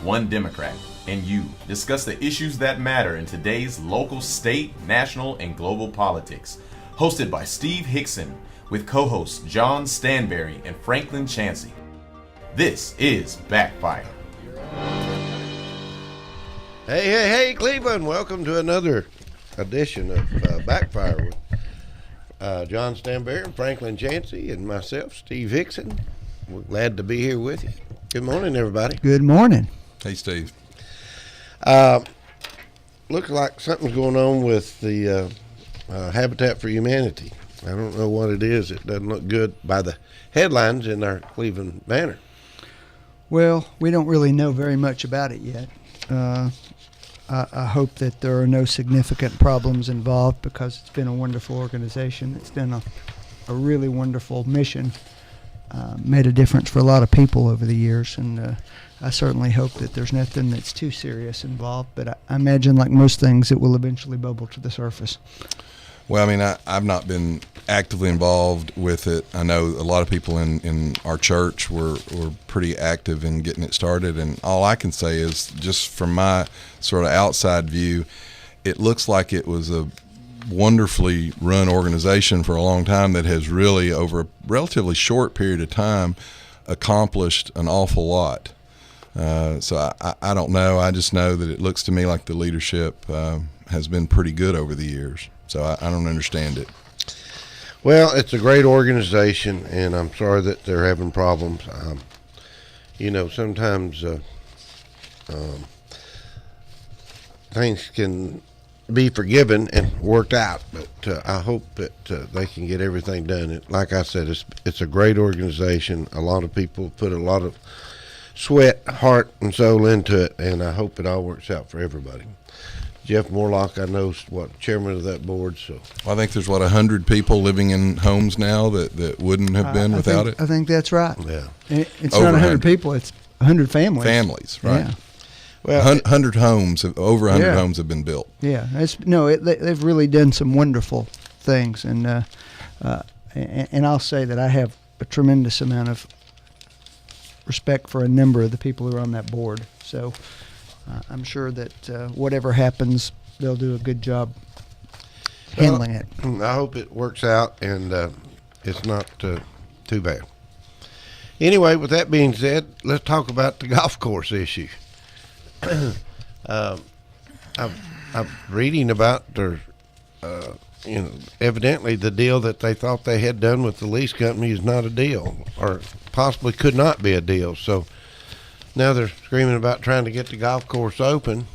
one Democrat, and you discuss the issues that matter in today's local, state, national, and global politics. Hosted by Steve Hickson with co-hosts John Stanberry and Franklin Chansey. This is Backfire. Hey, Cleveland. Welcome to another edition of Backfire with John Stanberry and Franklin Chansey and myself, Steve Hickson. We're glad to be here with you. Good morning, everybody. Good morning. Hey, Steve. Looks like something's going on with the Habitat for Humanity. I don't know what it is. It doesn't look good by the headlines in our Cleveland Banner. Well, we don't really know very much about it yet. I hope that there are no significant problems involved because it's been a wonderful organization. It's done a really wonderful mission, made a difference for a lot of people over the years, and I certainly hope that there's nothing that's too serious involved, but I imagine, like most things, it will eventually bubble to the surface. Well, I mean, I've not been actively involved with it. I know a lot of people in our church were pretty active in getting it started, and all I can say is, just from my sort of outside view, it looks like it was a wonderfully run organization for a long time that has really, over a relatively short period of time, accomplished an awful lot. So I don't know. I just know that it looks to me like the leadership has been pretty good over the years. So I don't understand it. Well, it's a great organization, and I'm sorry that they're having problems. Sometimes things can be forgiven and worked out, but I hope that they can get everything done. Like I said, it's a great organization. A lot of people put a lot of sweat, heart, and soul into it, and I hope it all works out for everybody. Jeff Morlock, I know, is chairman of that board. So well, I think there's 100 people living in homes now that wouldn't have been without it. I think that's right. Yeah, it's not 100 people; it's 100 families. Families, right? Yeah. Well, 100 homes, over 100 homes have been built. Yeah, they've really done some wonderful things, and I'll say that I have a tremendous amount of respect for a number of the people who are on that board. So. I'm sure that whatever happens, they'll do a good job handling it. I hope it works out and it's not too bad. Anyway, with that being said, let's talk about the golf course issue. I'm reading about their, evidently the deal that they thought they had done with the lease company is not a deal, or possibly could not be a deal. So now they're screaming about trying to get the golf course open,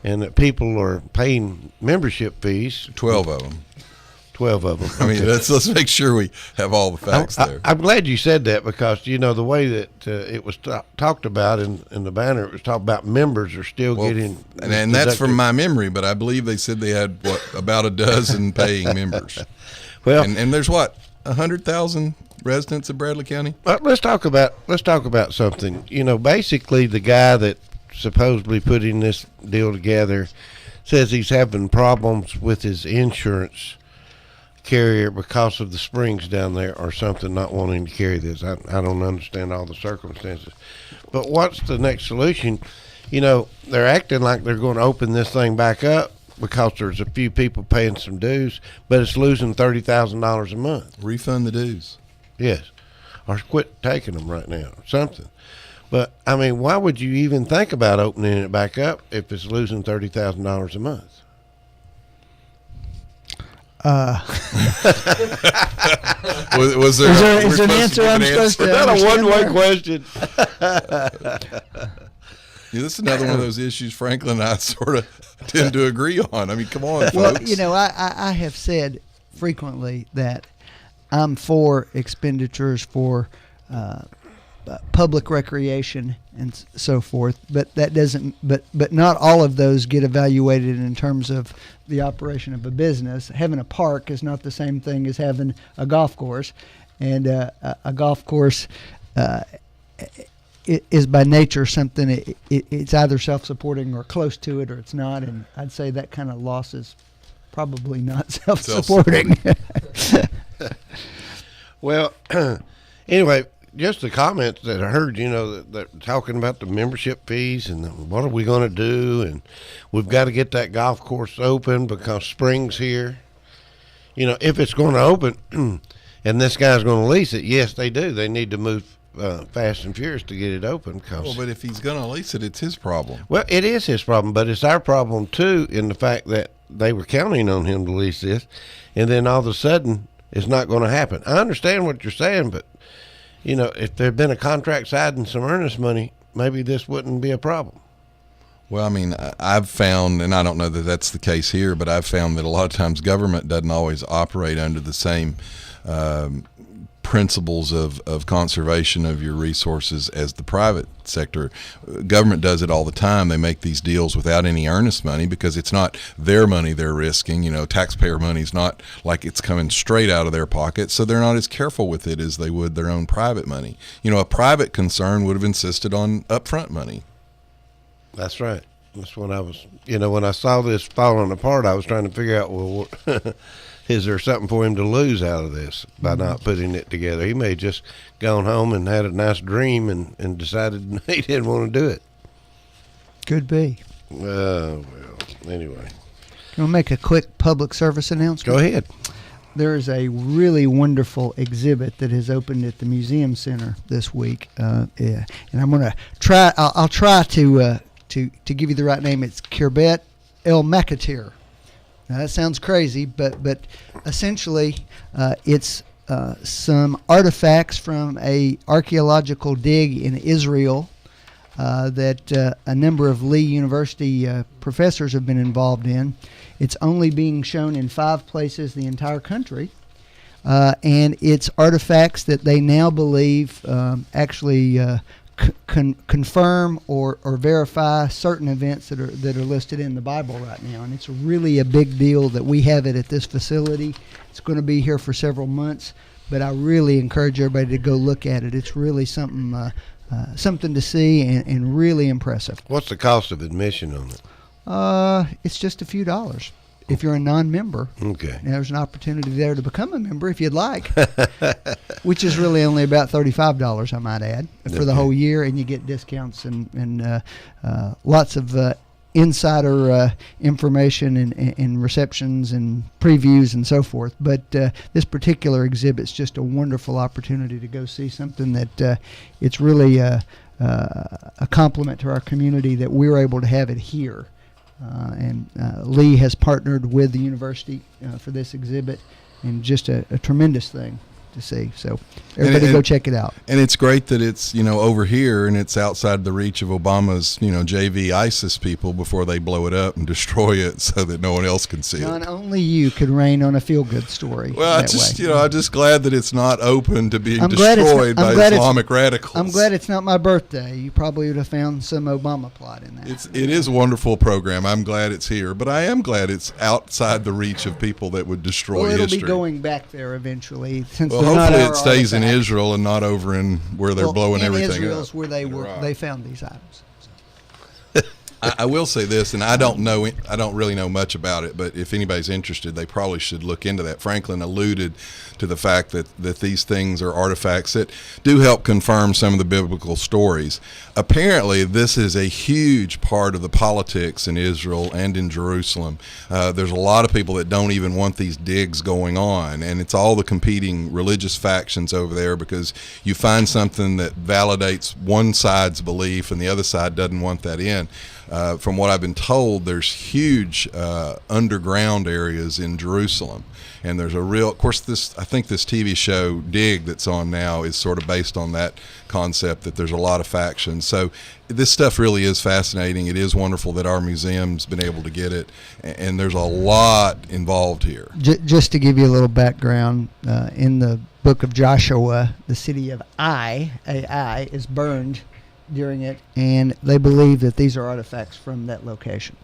and that people are paying membership fees. 12 of them. 12 of them. I mean, let's make sure we have all the facts there. I'm glad you said that, because, the way that it was talked about in the banner, it was talked about members are still getting. And that's from my memory, but I believe they said they had, about a dozen paying members. Well, and there's 100,000 residents of Bradley County? Let's talk about something. Basically, the guy that supposedly putting this deal together says he's having problems with his insurance carrier because of the springs down there or something, not wanting to carry this. I don't understand all the circumstances. But what's the next solution? They're acting like they're going to open this thing back up because there's a few people paying some dues, but it's losing $30,000 a month. Refund the dues. Yes, or quit taking them right now, or something. But I mean, why would you even think about opening it back up if it's losing $30,000 a month? Was there? Is there an answer I'm supposed to? Is that a one-way question? Yeah, this is another one of those issues Franklin and I sort of tend to agree on. I mean, come on, folks. Well, I have said frequently that I'm for expenditures for public recreation and so forth, but that doesn't. But not all of those get evaluated in terms of the operation of a business. Having a park is not the same thing as having a golf course, and a golf course is by nature something. It's either self-supporting or close to it, or it's not. And I'd say that kind of loss is probably not self-supporting. Well, anyway, just the comments that I heard, that talking about the membership fees and what are we going to do, and we've got to get that golf course open because spring's here. If it's going to open and this guy's going to lease it, yes, they do. They need to move fast and furious to get it open. But if he's going to lease it, it's his problem. Well, it is his problem, but it's our problem too in the fact that they were counting on him to lease this, and then all of a sudden it's not going to happen. I understand what you're saying, but if there had been a contract signed and some earnest money, maybe this wouldn't be a problem. Well, I mean, I've found, and I don't know that that's the case here, but I've found that a lot of times government doesn't always operate under the same principles of conservation of your resources as the private sector. Government does it all the time. They make these deals without any earnest money because it's not their money they're risking. Taxpayer money is not like it's coming straight out of their pocket, so they're not as careful with it as they would their own private money. A private concern would have insisted on upfront money. That's right. That's what I was, when I saw this falling apart, I was trying to figure out, well, is there something for him to lose out of this by not putting it together? He may have just gone home and had a nice dream and decided he didn't want to do it. Could be. Well, anyway. I'll make a quick public service announcement. Go ahead. There is a really wonderful exhibit that has opened at the Museum Center this week, and I'm going to try. I'll try to give you the right name. It's Kirbet El Makatir. Now that sounds crazy, but essentially it's some artifacts from a archaeological dig in Israel that a number of Lee University professors have been involved in. It's only being shown in 5 places the entire country, and it's artifacts that they now believe actually confirm or verify certain events that are listed in the Bible right now. And it's really a big deal that we have it at this facility. It's going to be here for several months, but I really encourage everybody to go look at it. It's really something to see and really impressive. What's the cost of admission on it? It's just a few dollars. If you're a non-member, okay, there's an opportunity there to become a member if you'd like, which is really only about $35, I might add, for the whole year, and you get discounts and lots of insider information and receptions and previews and so forth. But this particular exhibit's just a wonderful opportunity to go see something that it's really a compliment to our community that we're able to have it here. And Lee has partnered with the university for this exhibit, and just a tremendous thing to see. So everybody go check it out. And it's great that it's over here and it's outside the reach of Obama's JV ISIS people before they blow it up and destroy it so that no one else can see John, it. only you could rain on a feel-good story. Well, I'm just glad that it's not open to being destroyed by Islamic radicals. I'm glad it's not my birthday. You probably would have found some Obama plot in that. It is a wonderful program. I'm glad it's here, but I am glad it's outside the reach of people that would destroy it'll history. Be going back there eventually. Since hopefully it stays in Israel and not over in where they're blowing everything Israel's up. Where they found these items. I will say this, and I don't really know much about it, but if anybody's interested, they probably should look into that. Franklin alluded to the fact that these things are artifacts that do help confirm some of the biblical stories. Apparently, this is a huge part of the politics in Israel and in Jerusalem. There's a lot of people that don't even want these digs going on, and it's all the competing religious factions over there because you find something that validates one side's belief and the other side doesn't want that in. From what I've been told, there's huge underground areas in Jerusalem, and there's of course, I think this TV show Dig that's on now is sort of based on that concept that there's a lot of factions. So this stuff really is fascinating. It is wonderful that our museum's been able to get it, and there's a lot involved here. Just to give you a little background, in the book of Joshua, the city of Ai is burned during it, and they believe that these are artifacts from that location.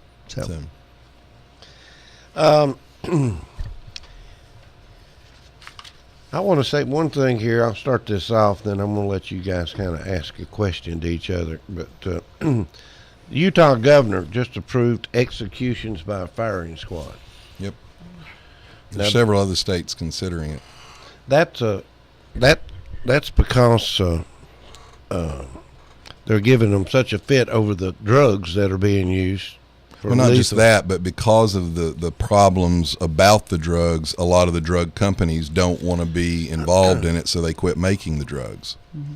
I want to say one thing here. I'll start this off, then I'm going to let you guys kind of ask a question to each other. But the Utah governor just approved executions by a firing squad. Yep. There's several other states considering it. That that's because they're giving them such a fit over the drugs that are being used. Well, not just that, but because of the problems about the drugs, a lot of the drug companies don't want to be involved in it, so they quit making the drugs. Mm-hmm.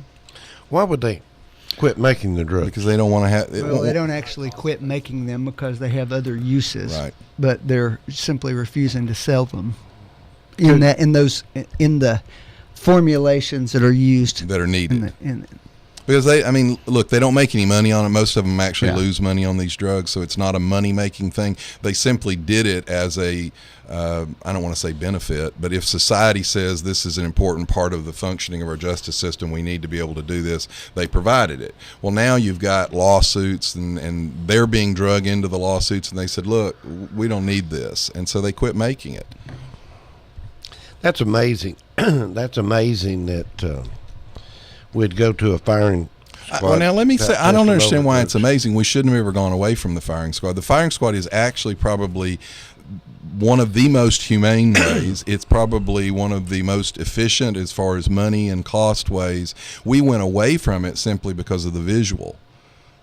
Why would they quit making the drugs? Because they don't want to have. Well, they don't actually quit making them because they have other uses. Right. But they're simply refusing to sell them in the formulations that are used that are needed. in Because look, they don't make any money on it. Most of them actually Yeah. lose money on these drugs, so it's not a money-making thing. They simply did it as a, I don't want to say benefit, but if society says this is an important part of the functioning of our justice system, we need to be able to do this, they provided it. Well, now you've got lawsuits, and they're being drug into the lawsuits, and they said, look, we don't need this, and so they quit making it. That's amazing. That's amazing that we'd go to a firing squad. Well, now let me say, I don't understand why it's amazing. amazing. We shouldn't have ever gone away from the firing squad. The firing squad is actually probably one of the most humane ways. It's probably one of the most efficient as far as money and cost ways. We went away from it simply because of the visual.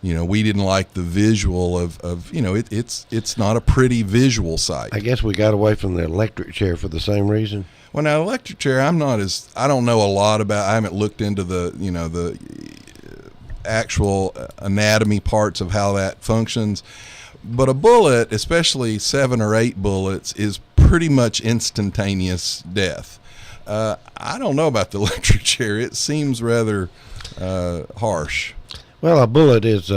We didn't like the visual of it's not a pretty visual sight. I guess we got away from the electric chair for the same reason. Well, now electric chair, I don't know a lot about. I haven't looked into the actual anatomy parts of how that functions. But a bullet, especially 7 or 8 bullets, is pretty much instantaneous death. I don't know about the electric chair. It seems rather harsh. Well, a bullet is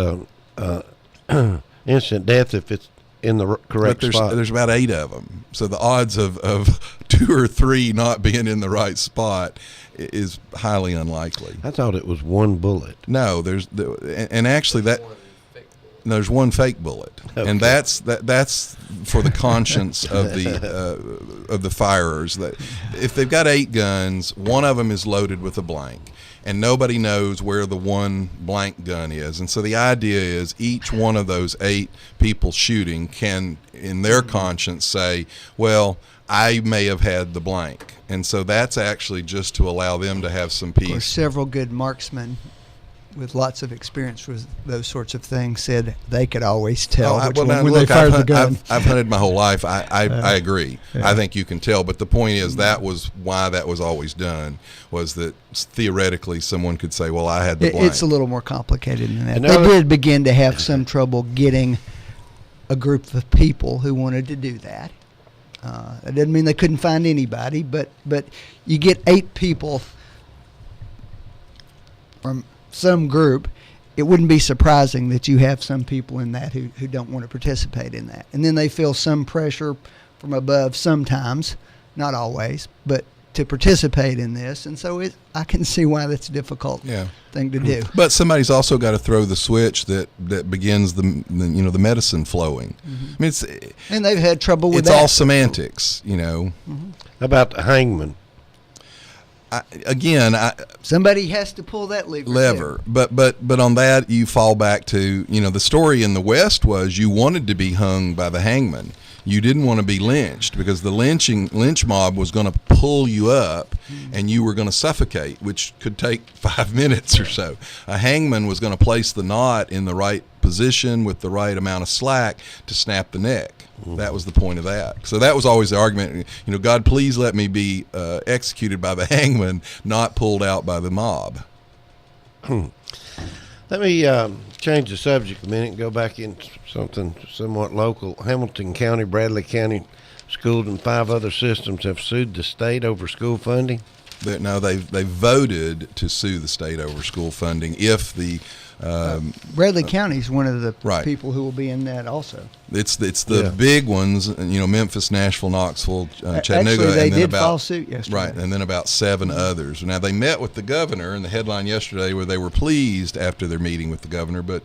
instant death if it's in the correct spot. There's about 8 of them, so the odds of 2 or 3 not being in the right spot is highly unlikely. I thought it was one bullet. No, there's one fake bullet, Okay. and that's for the conscience of the firers. That if they've got 8 guns, one of them is loaded with a blank, and nobody knows where the one blank gun is. And so the idea is each one of those 8 people shooting can, in their conscience, say, well, I may have had the blank. And so that's actually just to allow them to have some Of course, peace. several good marksmen with lots of experience with those sorts of things said they could always tell which one when they fired the gun. I've hunted my whole life. I agree. Yeah. I think you can tell. But the point is that was why that was always done, was that theoretically someone could say, well, I had the blank. It's a little more complicated than that. And They did begin to have some trouble getting a group of people who wanted to do that. That doesn't mean they couldn't find anybody, but you get 8 people from some group, it wouldn't be surprising that you have some people in that who don't want to participate in that. And then they feel some pressure from above sometimes, not always, but to participate in this. And so I can see why that's a difficult thing to do. But somebody's also got to throw the switch that begins the medicine flowing. Mm-hmm. I mean, And they've had trouble with it's that. all semantics, How about the hangman? Somebody has to pull that lever. But on that you fall back to the story in the West was you wanted to be hung by the hangman. You didn't want to be lynched because the lynch mob was going to pull you up and you were going to suffocate, which could take 5 minutes or so. A hangman was going to place the knot in the right position with the right amount of slack to snap the neck. That was the point of that. So that was always the argument. God, please let me be executed by the hangman, not pulled out by the mob. Let me change the subject a minute and go back into something somewhat local. Hamilton County, Bradley County Schools, and 5 other systems have sued the state over school funding. They voted to sue the state over school funding if the Bradley County is one of the right. people who will be in that also. It's the big ones, Memphis, Nashville, Knoxville, Chattanooga. Actually, they and then did file suit yesterday. Right, and then about 7 others. Now, they met with the governor, and the headline yesterday where they were pleased after their meeting with the governor, but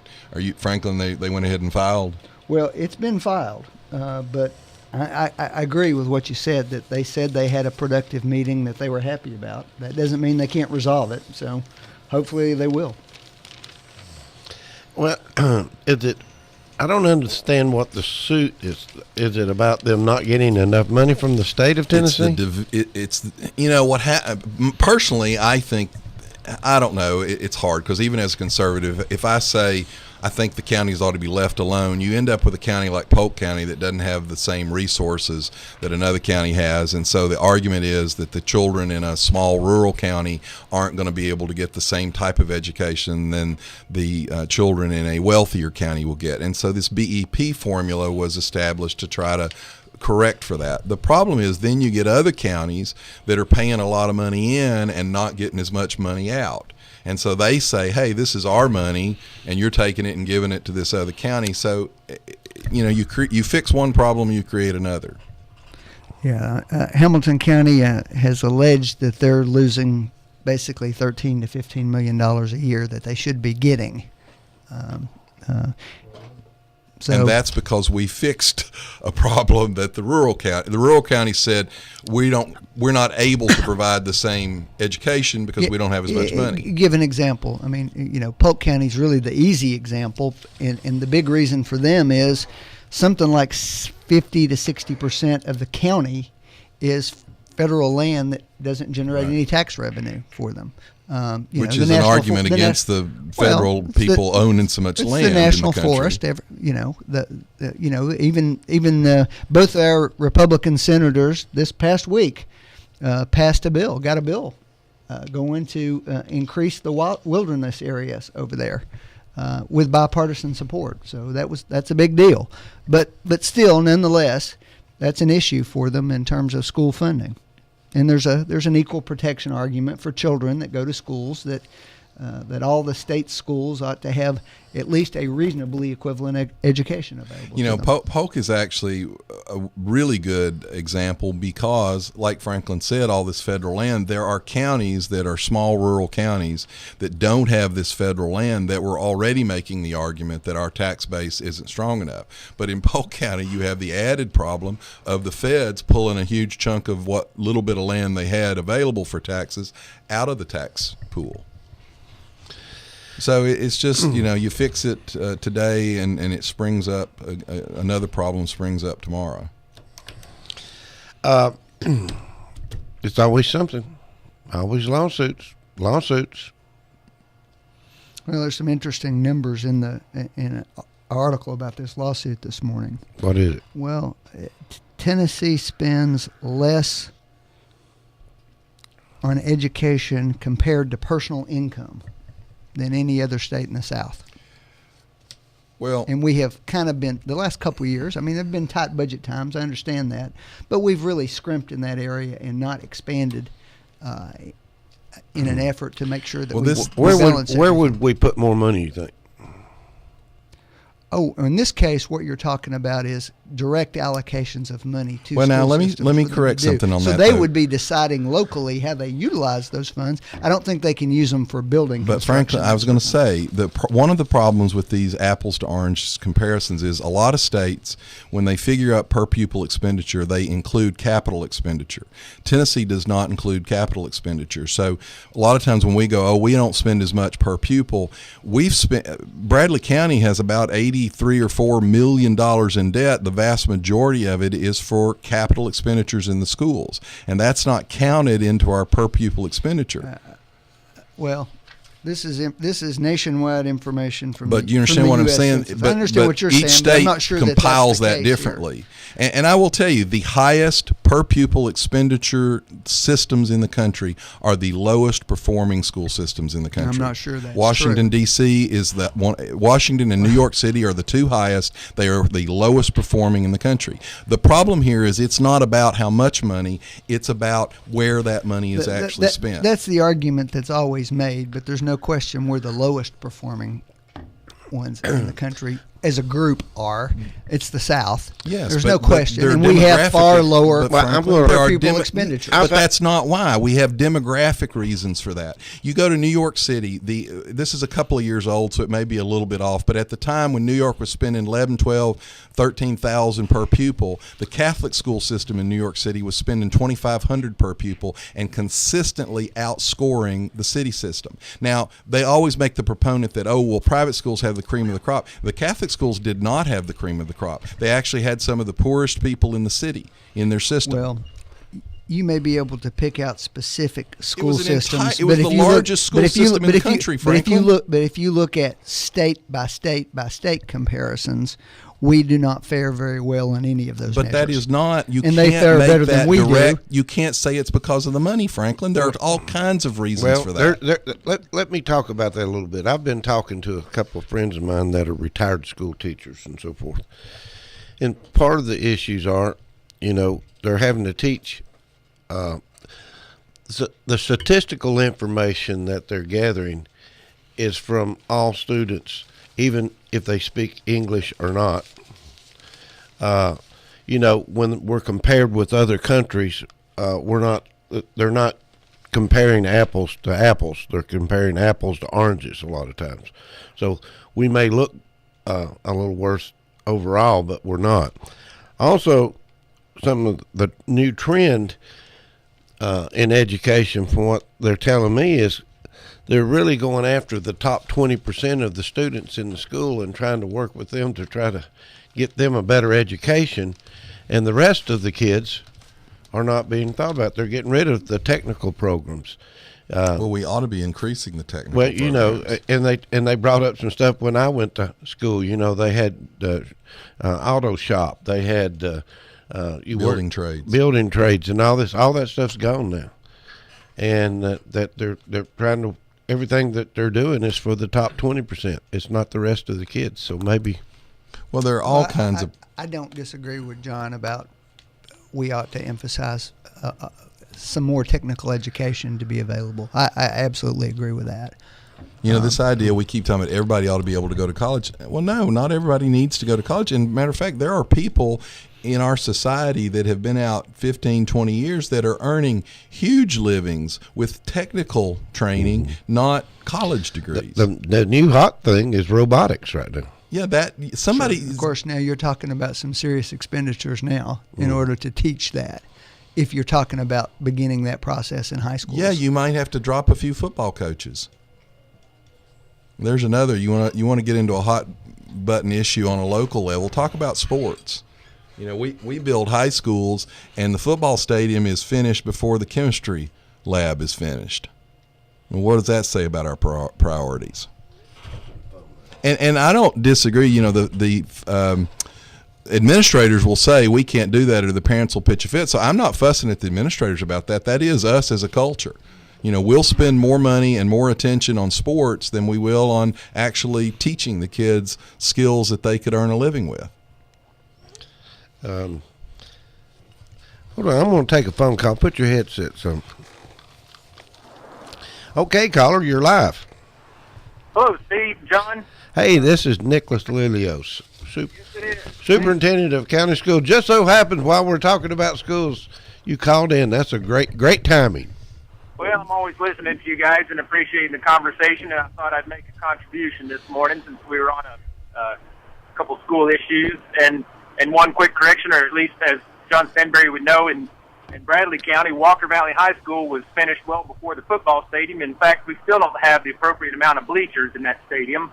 Franklin, they went ahead and filed? Well, it's been filed, but I agree with what you said, that they said they had a productive meeting that they were happy about. That doesn't mean they can't resolve it, so hopefully they will. Well, I don't understand what the suit is. Is it about them not getting enough money from the state of Tennessee? Personally, I think I don't know. It's hard because even as a conservative, if I say I think the counties ought to be left alone, you end up with a county like Polk County that doesn't have the same resources that another county has. And so the argument is that the children in a small rural county aren't going to be able to get the same type of education than the children in a wealthier county will get. And so this BEP formula was established to try to correct for that. The problem is then you get other counties that are paying a lot of money in and not getting as much money out. And so they say, hey, this is our money, and you're taking it and giving it to this other county. So, you fix one problem, you create another. Yeah, Hamilton County has alleged that they're losing basically $13 to $15 million a year that they should be getting. And that's because we fixed a problem that the rural county said we're not able to provide the same education because we don't have as much money. Give an example. I mean, Polk County is really the easy example, and the big reason for them is something like 50 to 60% of the county is federal land that doesn't generate any tax revenue for them. Which is an argument against the federal people owning so much land. It's the national in the country. forest. Even both our Republican senators this past week got a bill going to increase the wilderness areas over there with bipartisan support. So that's a big deal. But still, nonetheless, that's an issue for them in terms of school funding. And there's an equal protection argument for children that go to schools that all the state schools ought to have at least a reasonably equivalent education available. Polk is actually a really good example because, like Franklin said, all this federal land, there are counties that are small rural counties that don't have this federal land that were already making the argument that our tax base isn't strong enough. But in Polk County, you have the added problem of the feds pulling a huge chunk of what little bit of land they had available for taxes out of the tax pool. So it's just, you fix it today and it springs up, another problem springs up tomorrow. It's always something. Always lawsuits. Well, there's some interesting numbers in an article about this lawsuit this morning. What is it? Well, Tennessee spends less on education compared to personal income than any other state in the South. Well, and we have kind of been, the last couple of years, there have been tight budget times, I understand that, but we've really scrimped in that area and not expanded in an effort to make sure that we balance where would we put more money, you think? Oh, in this case, what you're talking about is direct allocations of money to well, now let systems me correct something on that. So they would be deciding locally how they utilize those funds. I don't think they can use them for building. But frankly, I was going to say that one of the problems with these apples to oranges comparisons is a lot of states, when they figure out per pupil expenditure, they include capital expenditure. Tennessee does not include capital expenditure. So a lot of times when we go, we don't spend as much per pupil, Bradley County has about $83 or $4 million in debt. The vast majority of it is for capital expenditures in the schools, and that's not counted into our per pupil expenditure. Well, this is nationwide information from. But do you understand what I'm saying? I understand what you're saying. Each state I'm not sure compiles that's that differently. And I will tell you, the highest per pupil expenditure systems in the country are the lowest performing school systems in the country. I'm not sure that's Washington, true. D.C. is that one. Washington and New York City are the two highest. They are the lowest performing in the country. The problem here is it's not about how much money, it's about where that money is actually spent. That's the argument that's always made, but there's no question we're the lowest performing ones in the country as a group are. It's the South. Yes, there's no question, and we have far lower per pupil expenditure. But that's not why. We have demographic reasons for that. You go to New York City. This is a couple of years old, so it may be a little bit off. But at the time when New York was spending 11, 12, 13,000 per pupil, the Catholic school system in New York City was spending 2,500 per pupil and consistently outscoring the city system. Now they always make the proponent that private schools have the cream of the crop. The Catholic schools did not have the cream of the crop. They actually had some of the poorest people in the city in their system. Well, you may be able to pick out specific school systems. It was the largest school system in the country, Franklin. But if you look at state by state comparisons, we do not fare very well in any of those measures. But that is not, you and can't they fare make better that than we direct. do. You can't say it's because of the money, Franklin. There are all kinds of reasons for that. Let me talk about that a little bit. I've been talking to a couple of friends of mine that are retired school teachers and so forth. And part of the issues are, they're having to teach the statistical information that they're gathering is from all students, even if they speak English or not. When we're compared with other countries, they're not comparing apples to apples. They're comparing apples to oranges a lot of times. So we may look a little worse overall, but we're not. Also, some of the new trend in education, from what they're telling me, is they're really going after the top 20% of the students in the school and trying to work with them to try to get them a better education, and the rest of the kids are not being thought about. They're getting rid of the technical programs. Well, we ought to be increasing the technical programs. And they brought up some stuff when I went to school. They had auto shop. They had building trades, and all that stuff's gone now. And that they're trying to, everything that they're doing is for the top 20%. It's not the rest of the kids. So maybe. Well, there are all kinds of. I don't disagree with John about we ought to emphasize some more technical education to be available. I absolutely agree with that. This idea we keep talking about everybody ought to be able to go to college. Well, no, not everybody needs to go to college. And matter of fact, there are people in our society that have been out 15, 20 years that are earning huge livings with technical training, not college degrees. The new hot thing is robotics right now. Yeah, that somebody. Sure. Of course, now you're talking about some serious expenditures now in order to teach that. If you're talking about beginning that process in high school. Yeah, you might have to drop a few football coaches. There's another. You want to get into a hot button issue on a local level. Talk about sports. We build high schools, and the football stadium is finished before the chemistry lab is finished. And what does that say about our priorities? And I don't disagree. The administrators will say we can't do that, or the parents will pitch a fit. So I'm not fussing at the administrators about that. That is us as a culture. We'll spend more money and more attention on sports than we will on actually teaching the kids skills that they could earn a living with. Hold on, I'm going to take a phone call. Put your headset on. Okay, caller, you're live. Hello, Steve, John. Hey, this is Nicholas Lilios, Superintendent of County School. Just so happens while we're talking about schools, you called in. That's a great timing. Well, I'm always listening to you guys and appreciating the conversation, and I thought I'd make a contribution this morning since we were on a couple school issues. And one quick correction, or at least as John Stanberry would know, in Bradley County, Walker Valley High School was finished well before the football stadium. In fact, we still don't have the appropriate amount of bleachers in that stadium.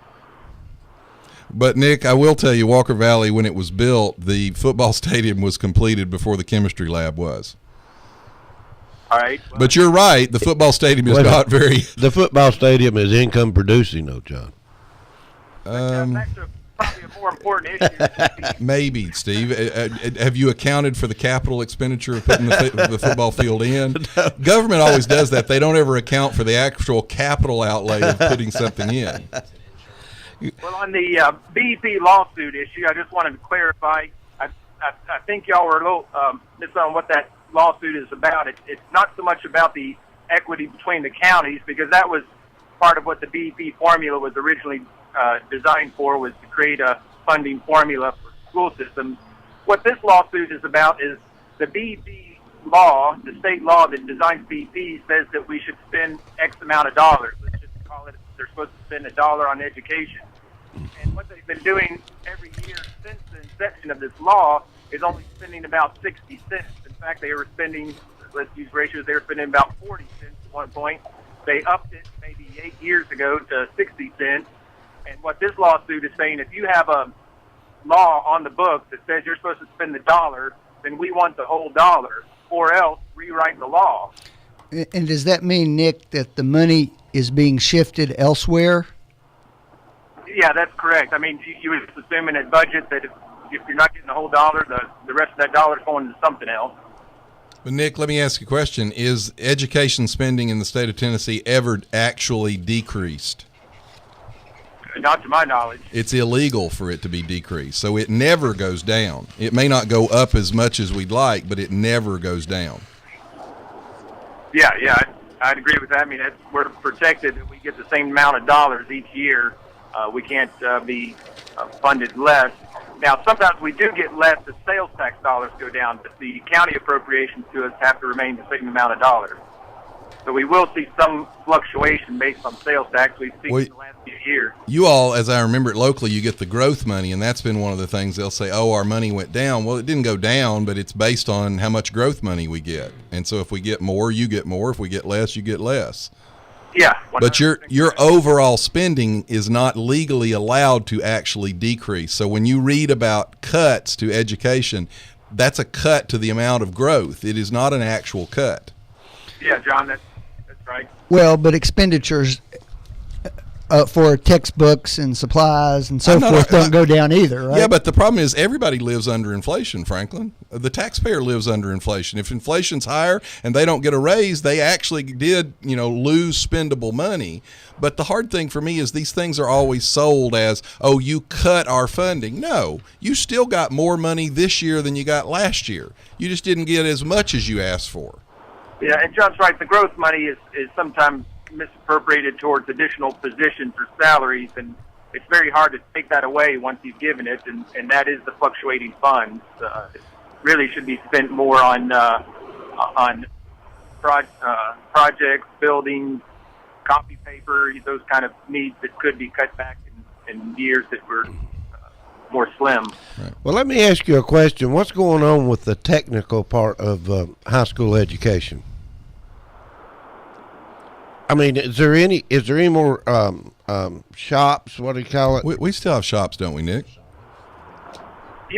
But, Nick, I will tell you, Walker Valley, when it was built, the football stadium was completed before the chemistry lab was. All right. Well, but you're right. The football stadium is not very. The football stadium is income producing, though, John. That's probably a more important issue. Maybe, Steve. Have you accounted for the capital expenditure of putting the football field in? No. Government always does that. They don't ever account for the actual capital outlay of putting something in. Well, on the BEP lawsuit issue, I just wanted to clarify. I think y'all were a little missed on what that lawsuit is about. It's not so much about the equity between the counties, because that was part of what the BEP formula was originally designed for, was to create a funding formula for school systems. What this lawsuit is about is the BEP law, the state law that designs BEP, says that we should spend X amount of dollars. Let's just call it, they're supposed to spend $1 on education. And what they've been doing every year since the inception of this law is only spending about 60 cents. In fact, they were spending, let's use ratios, they were spending about 40 cents at one point. They upped it maybe 8 years ago to 60 cents. And what this lawsuit is saying, if you have a law on the books that says you're supposed to spend $1, then we want the whole dollar. or else rewrite the law. And does that mean, Nick, that the money is being shifted elsewhere? Yeah, that's correct. I mean, you was assuming at budget that if you're not getting the whole dollar, the rest of that dollar is going to something else. But Nick, let me ask you a question. Is education spending in the state of Tennessee ever actually decreased? Not to my knowledge. It's illegal for it to be decreased, so it never goes down. It may not go up as much as we'd like, but it never goes down. Yeah, I'd agree with that. I mean, we're protected that we get the same amount of dollars each year. We can't be funded less. Now, sometimes we do get less as sales tax dollars go down, but the county appropriations to us have to remain the same amount of dollars. So we will see some fluctuation based on sales tax we've seen in the last few years. You all, as I remember it locally, you get the growth money, and that's been one of the things they'll say, oh, our money went down. Well, it didn't go down, but it's based on how much growth money we get. And so if we get more, you get more. If we get less, you get less. Yeah. But your overall spending is not legally allowed to actually decrease. So when you read about cuts to education, that's a cut to the amount of growth. It is not an actual cut. Yeah, John, that's right. Well, but expenditures for textbooks and supplies and so forth don't go down either, right? Yeah, but the problem is everybody lives under inflation, Franklin. The taxpayer lives under inflation. If inflation's higher and they don't get a raise, they actually did, lose spendable money. But the hard thing for me is these things are always sold as, oh, you cut our funding. No, you still got more money this year than you got last year. You just didn't get as much as you asked for. Yeah, and John's right. The growth money is sometimes misappropriated towards additional positions or salaries, and it's very hard to take that away once you've given it, and that is the fluctuating funds. It really should be spent more on projects, buildings, copy paper, those kind of needs that could be cut back in years that were more slim. Right. Well, let me ask you a question. What's going on with the technical part of high school education? I mean, is there any more shops? What do you call it? We still have shops, don't we, Nick?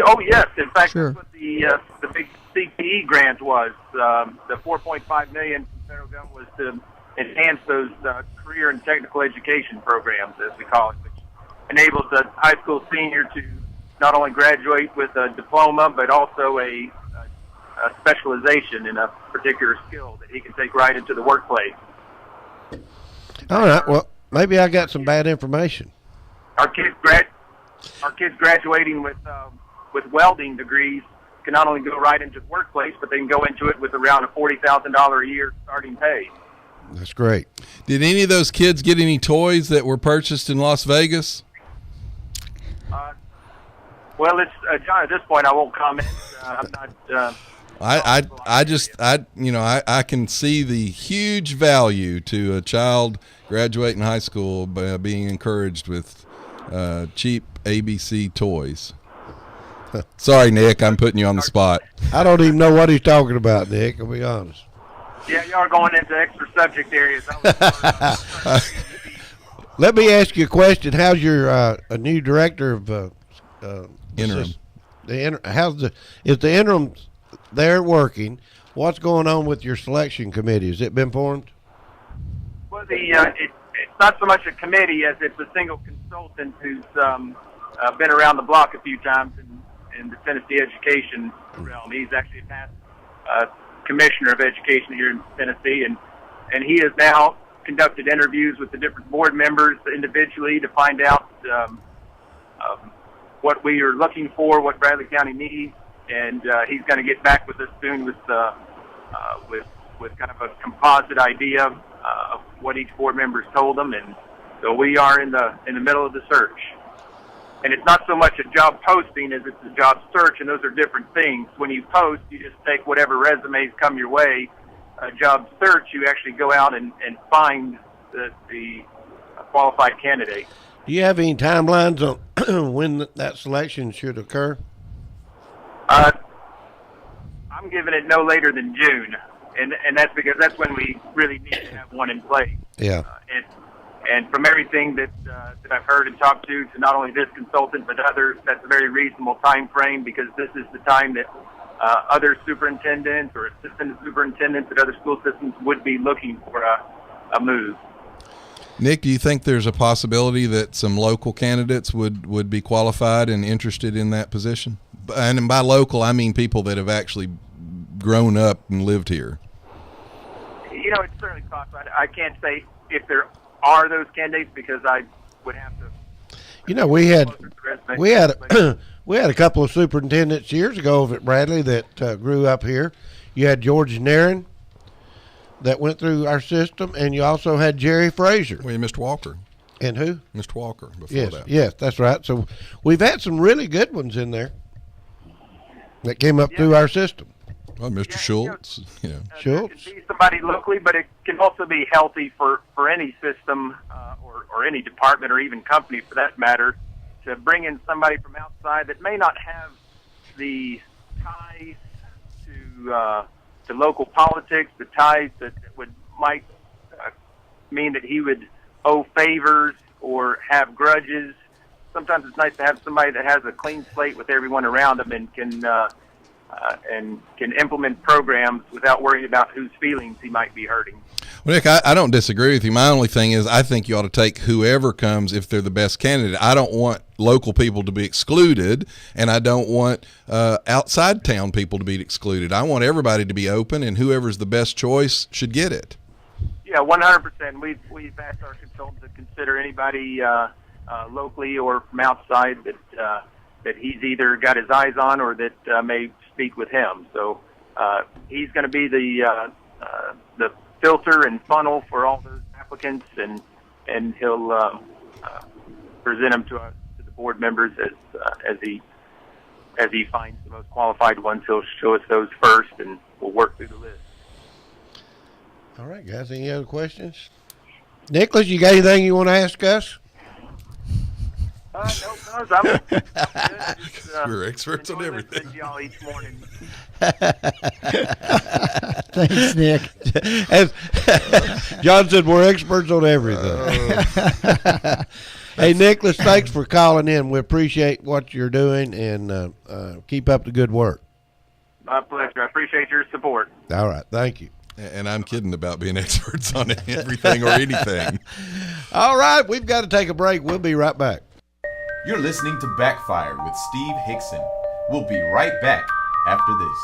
Oh yes, in fact, Sure. That's what the big CPE grant was. The $4.5 million from the federal government was to enhance those career and technical education programs, as we call it, which enables a high school senior to not only graduate with a diploma, but also a specialization in a particular skill that he can take right into the workplace. All right. Well, maybe I got some bad information. Our kids graduating with welding degrees can not only go right into the workplace, but they can go into it with around a $40,000 a year starting pay. That's great. Did any of those kids get any toys that were purchased in Las Vegas? Well, it's John. At this point, I won't comment. I'm not. I can see the huge value to a child graduating high school by being encouraged with cheap ABC toys. Sorry, Nick, I'm putting you on the spot. I don't even know what he's talking about, Nick. I'll be honest. Yeah, y'all are going into extra subject areas. Let me ask you a question. How's your a new director of Interim? Is the interim there working? What's going on with your selection committee? Has it been formed? Well, it's not so much a committee as it's a single consultant who's been around the block a few times in the Tennessee education realm. He's actually a past commissioner of education here in Tennessee, and he has now conducted interviews with the different board members individually to find out what we are looking for, what Bradley County needs, and he's going to get back with us soon with kind of a composite idea of what each board member's told them, and so we are in the middle of the search. And it's not so much a job posting as it's a job search, and those are different things. When you post, you just take whatever resumes come your way. A job search, you actually go out and find the qualified candidate. Do you have any timelines on when that selection should occur? I'm giving it no later than June, and that's because that's when we really need to have one in place. Yeah. And from everything that I've heard and talked to not only this consultant but others, that's a very reasonable time frame because this is the time that other superintendents or assistant superintendents at other school systems would be looking for a move. Nick, do you think there's a possibility that some local candidates would be qualified and interested in that position? And by local, I mean people that have actually grown up and lived here. It's certainly possible. I can't say if there are those candidates because I would have to. We had a couple of superintendents years ago over at Bradley that grew up here. You had George Nairn that went through our system, and you also had Jerry Frazier. Well, Mr. Walker. And who? Mr. Walker before yes, that. Yes, that's right. So we've had some really good ones in there that came up through our system. Well, Mr. Schultz. Schultz. It can be somebody locally, but it can also be healthy for any system or any department or even company for that matter to bring in somebody from outside that may not have the ties to local politics, the ties that might mean that he would owe favors or have grudges. Sometimes it's nice to have somebody that has a clean slate with everyone around them and can implement programs without worrying about whose feelings he might be hurting. Well, Nick, I don't disagree with you. My only thing is I think you ought to take whoever comes if they're the best candidate. I don't want local people to be excluded, and I don't want outside town people to be excluded. I want everybody to be open, and whoever's the best choice should get it. Yeah, 100%. We've asked our consultant to consider anybody locally or from outside that he's either got his eyes on or that may speak with him. So he's going to be the filter and funnel for all those applicants, and he'll present them to the board members as he finds the most qualified ones. He'll show us those first, and we'll work through the list. All right, guys. Any other questions? Nicholas, you got anything you want to ask us? No, I'm good. We're experts on everything. Y'all each morning. Thanks, Nick. As John said, we're experts on everything. Hey, Nicholas, thanks for calling in. We appreciate what you're doing, and keep up the good work. My pleasure. I appreciate your support. All right. Thank you. And I'm kidding about being experts on everything or anything. All right. We've got to take a break. We'll be right back. You're listening to Backfire with Steve Hickson. We'll be right back after this.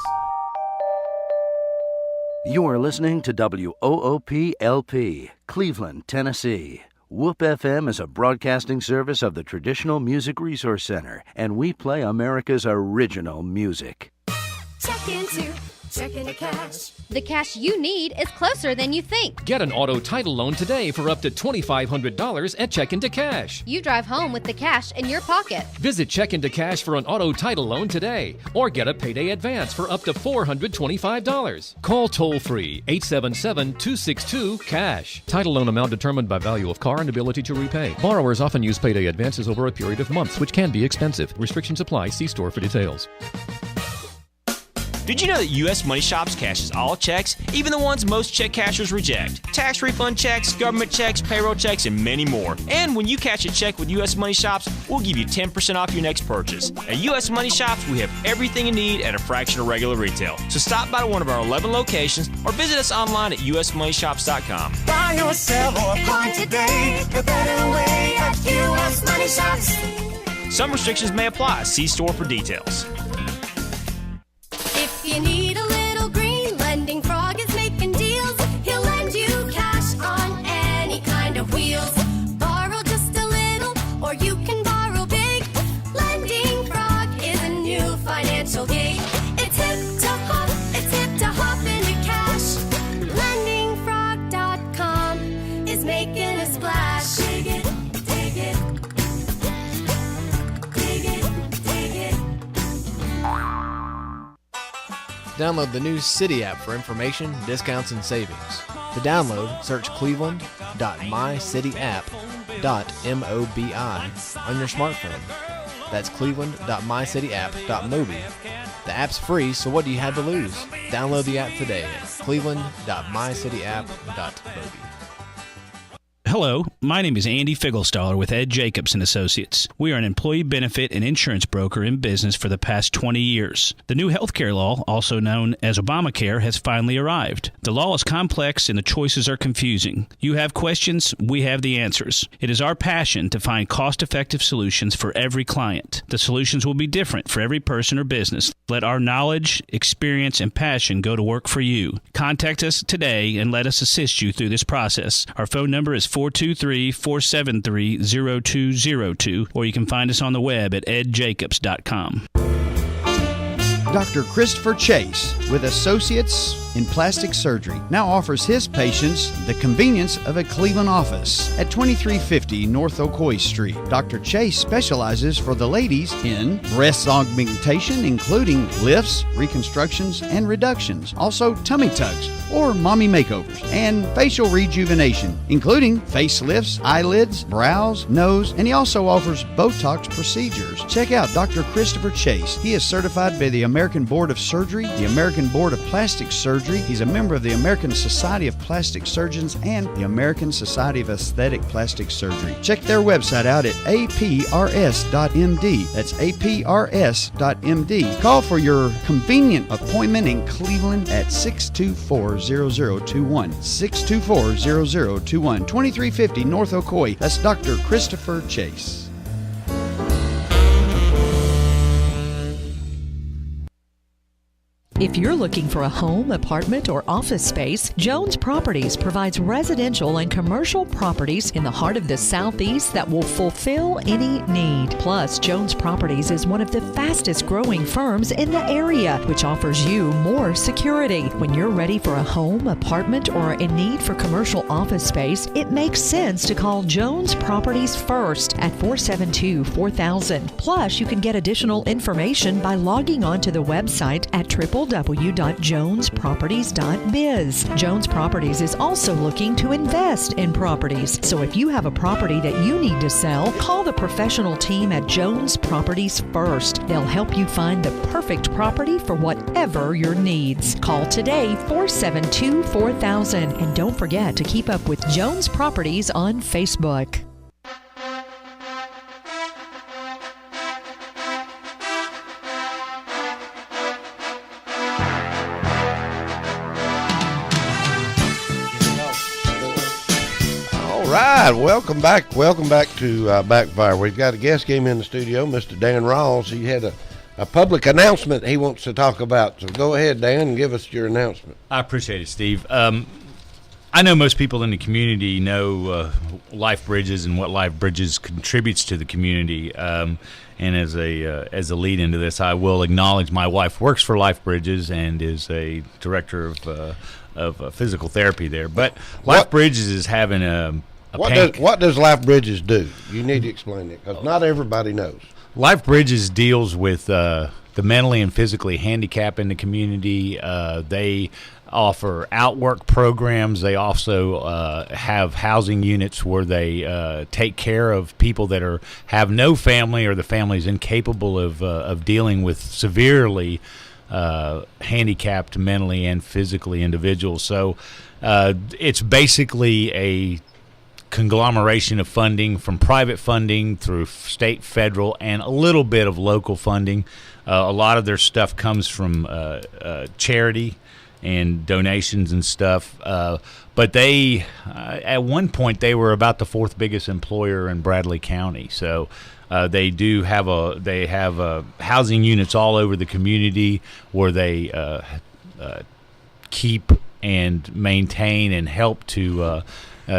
You are listening to WOOP-LP, Cleveland, Tennessee. WOOP FM is a broadcasting service of the Traditional Music Resource Center, and we play America's original music. Check into cash. The cash you need is closer than you think. Get an auto title loan today for up to $2,500 at Check Into Cash. You drive home with the cash in your pocket. Visit Check Into Cash for an auto title loan today, or get a payday advance for up to $425. Call toll-free 877-262-CASH. Title loan amount determined by value of car and ability to repay. Borrowers often use payday advances over a period of months, which can be expensive. Restrictions apply. See store for details. Did you know that U.S. Money Shops cashes all checks, even the ones most check cashers reject? Tax refund checks, government checks, payroll checks, and many more. And when you cash a check with U.S. Money Shops, we'll give you 10% off your next purchase. At U.S. Money Shops, we have everything you need at a fraction of regular retail. So stop by one of our 11 locations or visit us online at usmoneyshops.com. Buy or sell or apply today, the better way at U.S. Money Shops. Some restrictions may apply. See store for details. If you need a little green, Lending Frog is making deals. He'll lend you cash on any kind of wheels. Borrow just a little, or you can borrow big. Lending Frog is a new financial gig. It's hip to hop into cash. LendingFrog.com is making a splash. Dig it, dig it. Dig it, dig it. Download the new City app for information, discounts, and savings. To download, search cleveland.mycityapp.mobi on your smartphone. That's cleveland.mycityapp.mobi. The app's free, so what do you have to lose? Download the app today at cleveland.mycityapp.mobi. Hello, my name is Andy Figglestaller with Ed Jacobs & Associates. We are an employee benefit and insurance broker in business for the past 20 years. The new healthcare law, also known as Obamacare, has finally arrived. The law is complex and the choices are confusing. You have questions, we have the answers. It is our passion to find cost-effective solutions for every client. The solutions will be different for every person or business. Let our knowledge, experience, and passion go to work for you. Contact us today and let us assist you through this process. Our phone number is 423-473-0202, or you can find us on the web at edjacobs.com. Dr. Christopher Chase, with Associates in Plastic Surgery, now offers his patients the convenience of a Cleveland office at 2350 North Ocoee Street. Dr. Chase specializes for the ladies in breast augmentation, including lifts, reconstructions, and reductions, also tummy tucks or mommy makeovers, and facial rejuvenation, including facelifts, eyelids, brows, nose, and he also offers Botox procedures. Check out Dr. Christopher Chase. He is certified by the American Board of Surgery, the American Board of Plastic Surgery. He's a member of the American Society of Plastic Surgeons and the American Society of Aesthetic Plastic Surgery. Check their website out at aprs.md. That's aprs.md. Call for your convenient appointment in Cleveland at 624-0021. 624-0021. 2350 North Ocoee. That's Dr. Christopher Chase. If you're looking for a home, apartment, or office space, Jones Properties provides residential and commercial properties in the heart of the Southeast that will fulfill any need. Plus, Jones Properties is one of the fastest growing firms in the area, which offers you more security. When you're ready for a home, apartment, or in need for commercial office space, it makes sense to call Jones Properties first at 472-4000. Plus, you can get additional information by logging on to the website at www.jonesproperties.biz. Jones Properties is also looking to invest in properties. So if you have a property that you need to sell, call the professional team at Jones Properties first. They'll help you find the perfect property for whatever your needs. Call today, 472-4000. And don't forget to keep up with Jones Properties on Facebook. All right, welcome back to Backfire. We've got a guest came in the studio, Mr. Dan Rawls. He had a public announcement he wants to talk about. So go ahead, Dan, and give us your announcement. I appreciate it, Steve. I know most people in the community know Life Bridges and what Life Bridges contributes to the community. And as a lead into this, I will acknowledge my wife works for Life Bridges and is a director of physical therapy there. But Life Bridges is having what does Life Bridges do? You need to explain it because not everybody knows. Life Bridges deals with the mentally and physically handicapped in the community. They offer outwork programs. They also have housing units where they take care of people that have no family or the family's incapable of dealing with severely handicapped mentally and physically individuals. So it's basically a conglomeration of funding from private funding through state, federal, and a little bit of local funding. A lot of their stuff comes from charity and donations and stuff. But they, at one point, they were about the fourth biggest employer in Bradley County. So they have housing units all over the community where they keep and maintain and help to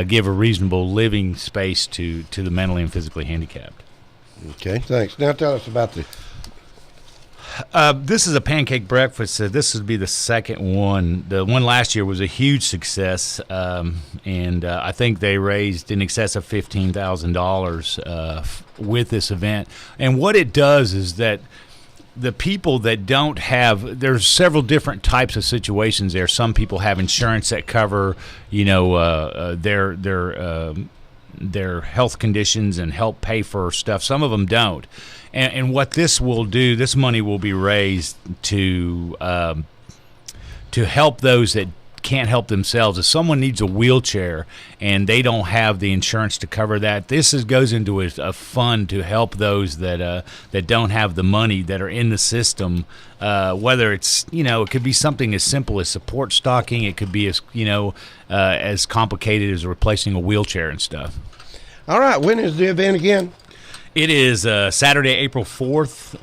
give a reasonable living space to the mentally and physically handicapped. Okay, thanks. Now tell us about the... This is a pancake breakfast. This would be the second one. The one last year was a huge success, and I think they raised in excess of $15,000 with this event. And what it does is that the people that don't have, there's several different types of situations there. Some people have insurance that cover, their health conditions and help pay for stuff. Some of them don't. And what this will do, this money will be raised to help those that can't help themselves. If someone needs a wheelchair and they don't have the insurance to cover that, goes into a fund to help those that don't have the money, that are in the system. Whether it's, it could be something as simple as support stocking. It could be as complicated as replacing a wheelchair and stuff. All right. When is the event again? It is Saturday, April 4th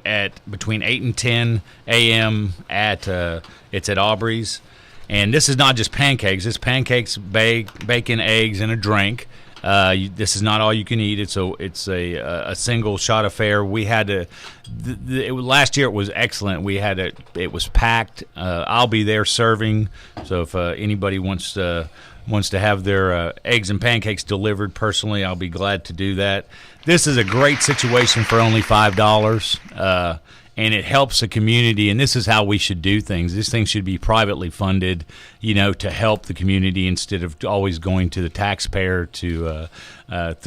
at between 8 and 10 a.m. It's at Aubrey's. And this is not just pancakes. It's pancakes, bacon, eggs, and a drink. This is not all you can eat. It's a single shot affair. We had last year it was excellent. It was packed. I'll be there serving. So if anybody wants to have their eggs and pancakes delivered personally, I'll be glad to do that. This is a great situation for only $5, and it helps the community, and this is how we should do things. This thing should be privately funded, to help the community instead of always going to the taxpayer through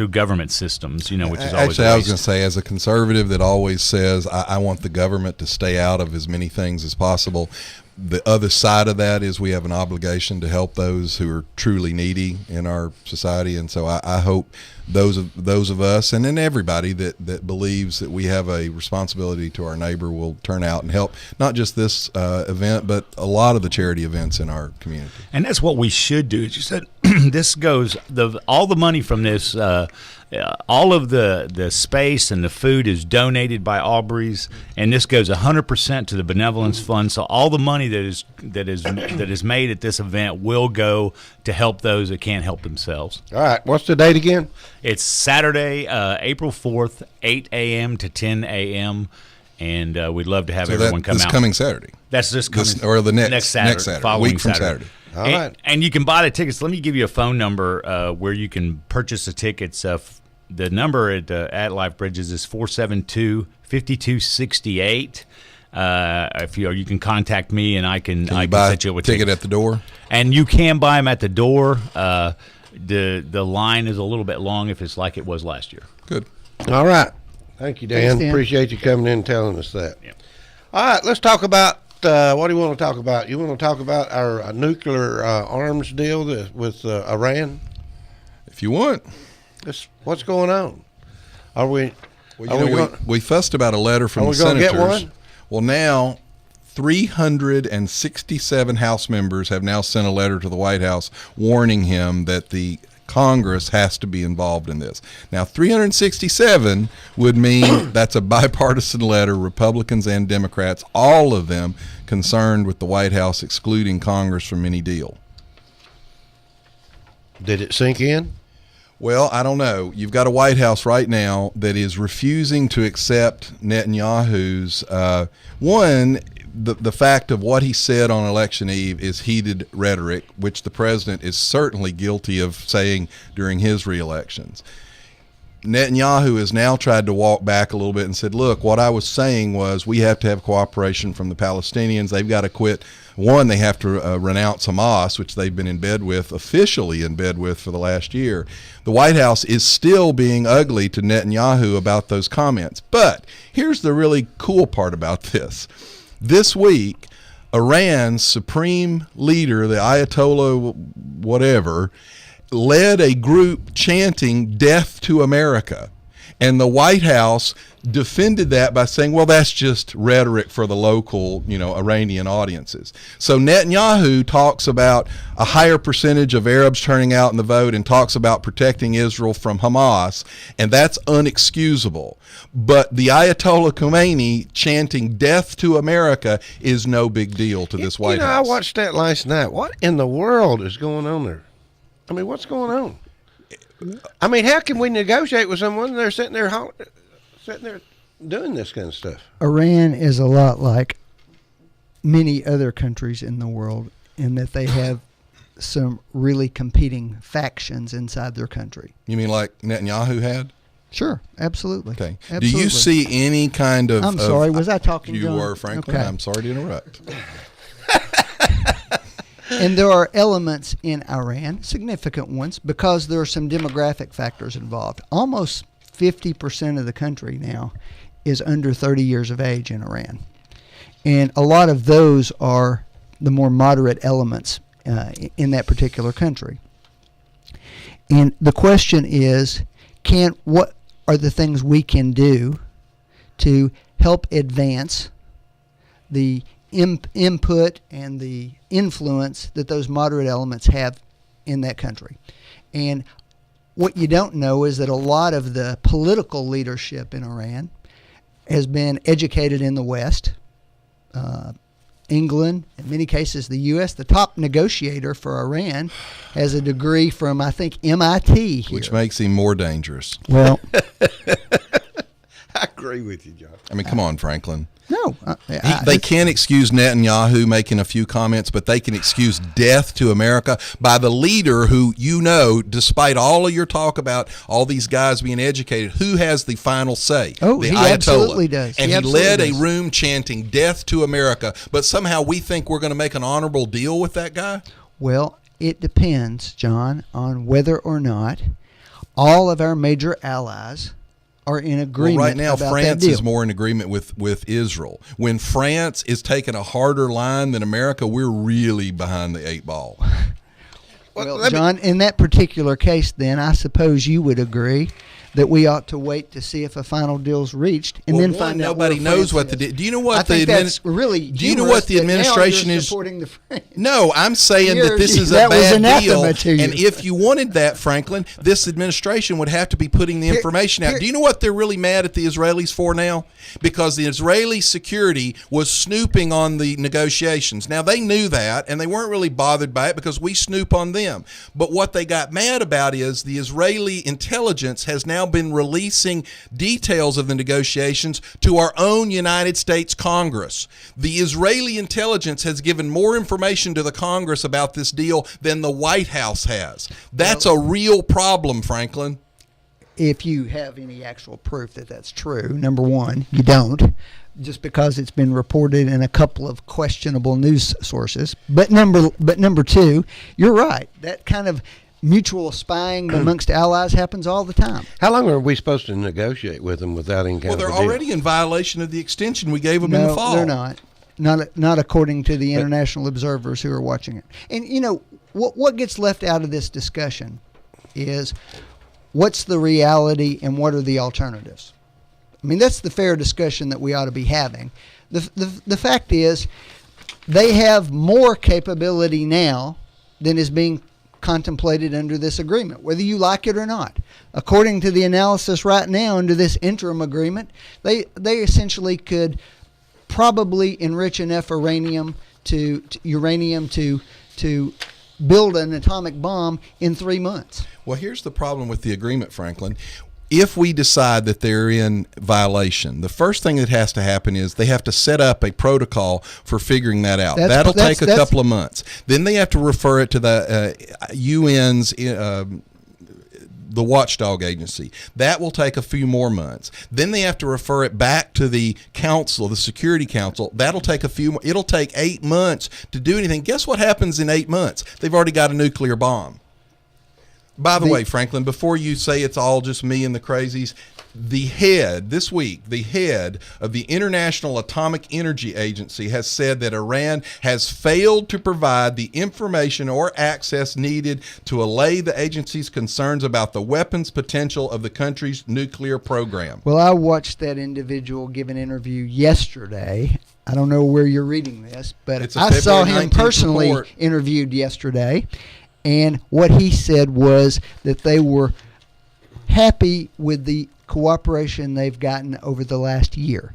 government systems, which is always actually, I was going to say, as a conservative that always says I want the government to stay out of as many things as possible, the other side of that is we have an obligation to help those who are truly needy in our society, and so I hope those of us, and then everybody that believes that we have a responsibility to our neighbor, will turn out and help not just this event, but a lot of the charity events in our community. And that's what we should do. As you said, this goes all the money from this. All of the space and the food is donated by Aubrey's, and this goes 100% to the benevolence fund. So all the money that is made at this event will go to help those that can't help themselves. All right, what's the date again? It's Saturday, April 4th, 8 a.m. to 10 a.m. And we'd love to have everyone come out. This coming Saturday. That's this coming or the next Saturday, following week from Saturday. All right. And you can buy the tickets. Let me give you a phone number where you can purchase the tickets. The number at Life Bridges is 472-5268. If you can contact me, and I can set you up with ticket at the door. And you can buy them at the door. The line is a little bit long if it's like it was last year. Good. All right. Thank you, Dan. Thanks, Dan. Appreciate you coming in and telling us that. Yeah. All right, let's talk about what do you want to talk about? You want to talk about our nuclear arms deal with Iran? If you want. What's going on? Are we? We fussed about a letter from the senators. Get one? Well, now 367 House members have now sent a letter to the White House warning him that the Congress has to be involved in this. Now, 367 would mean that's a bipartisan letter, Republicans and Democrats, all of them concerned with the White House excluding Congress from any deal. Did it sink in? Well, I don't know. You've got a White House right now that is refusing to accept Netanyahu's the fact of what he said on election eve is heated rhetoric, which the president is certainly guilty of saying during his re-elections. Netanyahu has now tried to walk back a little bit and said, look, what I was saying was we have to have cooperation from the Palestinians. They've got to quit. One, they have to renounce Hamas, which they've been officially in bed with for the last year. The White House is still being ugly to Netanyahu about those comments. But here's the really cool part about this. This week, Iran's supreme leader, the Ayatollah whatever, led a group chanting "Death to America." And the White House defended that by saying, well, that's just rhetoric for the local, Iranian audiences. So Netanyahu talks about a higher percentage of Arabs turning out in the vote and talks about protecting Israel from Hamas, and that's unexcusable. But the Ayatollah Khomeini chanting "Death to America" is no big deal to this White House. I watched that last night. What in the world is going on there? I mean, what's going on? I mean, how can we negotiate with someone they're sitting there doing this kind of stuff? Iran is a lot like many other countries in the world in that they have some really competing factions inside their country. You mean like Netanyahu had? Sure, absolutely. Okay. Absolutely. Do you see any kind of... I'm sorry, was I talking? You John? were, Franklin. Okay. I'm sorry to interrupt. And there are elements in Iran, significant ones, because there are some demographic factors involved. Almost 50% of the country now is under 30 years of age in Iran. And a lot of those are the more moderate elements in that particular country. And the question is, what are the things we can do to help advance the input and the influence that those moderate elements have in that country? And what you don't know is that a lot of the political leadership in Iran has been educated in the West, England, in many cases the U.S. The top negotiator for Iran has a degree from, I think, MIT here. Which makes him more dangerous. Well, I agree with you, John. I mean, come on, Franklin. No. They can't excuse Netanyahu making a few comments, but they can excuse death to America by the leader who, despite all of your talk about all these guys being educated, who has the final say? Oh, the he Ayatollah. absolutely does. And he led a room chanting death to America, but somehow we think we're going to make an honorable deal with that guy? Well, it depends, John, on whether or not all of our major allies are in agreement. Well, right now, about France that deal. is more in agreement with Israel. When France is taking a harder line than America, we're really behind the 8 ball. Well, John, in that particular case, then, I suppose you would agree that we ought to wait to see if a final deal's reached, and then find out. Nobody knows what the deal. Do you know what the Do you know what the administration is supporting the French? No, I'm saying that this is a bad deal. And if you wanted that, Franklin, this administration would have to be putting the information out. Do you know what they're really mad at the Israelis for now? Because the Israeli security was snooping on the negotiations. Now, they knew that, and they weren't really bothered by it because we snoop on them. But what they got mad about is the Israeli intelligence has now been releasing details of the negotiations to our own United States Congress. The Israeli intelligence has given more information to the Congress about this deal than the White House has. That's a real problem, Franklin. If you have any actual proof that that's true, number one, you don't, just because it's been reported in a couple of questionable news sources. But number two, you're right. That kind of mutual spying amongst allies happens all the time. How long are we supposed to negotiate with them without any kind of a deal? Well, they're already in violation of the extension we gave them in the fall. No, they're not. Not according to the international observers who are watching it. And, what gets left out of this discussion is what's the reality and what are the alternatives? I mean, that's the fair discussion that we ought to be having. The fact is they have more capability now than is being contemplated under this agreement, whether you like it or not. According to the analysis right now under this interim agreement, they essentially could probably enrich enough uranium to build an atomic bomb in 3 months. Well, here's the problem with the agreement, Franklin. If we decide that they're in violation, the first thing that has to happen is they have to set up a protocol for figuring that out. That'll take a couple of months. Then they have to refer it to the UN's the watchdog agency. That will take a few more months. Then they have to refer it back to the council, the Security Council. That'll take it'll take 8 months to do anything. Guess what happens in 8 months? They've already got a nuclear bomb. By the way, Franklin, before you say it's all just me and the crazies, the head of the International Atomic Energy Agency has said that Iran has failed to provide the information or access needed to allay the agency's concerns about the weapons potential of the country's nuclear program. Well, I watched that individual give an interview yesterday. I don't know where you're reading this, but I saw him personally interviewed yesterday. And what he said was that they were happy with the cooperation they've gotten over the last year.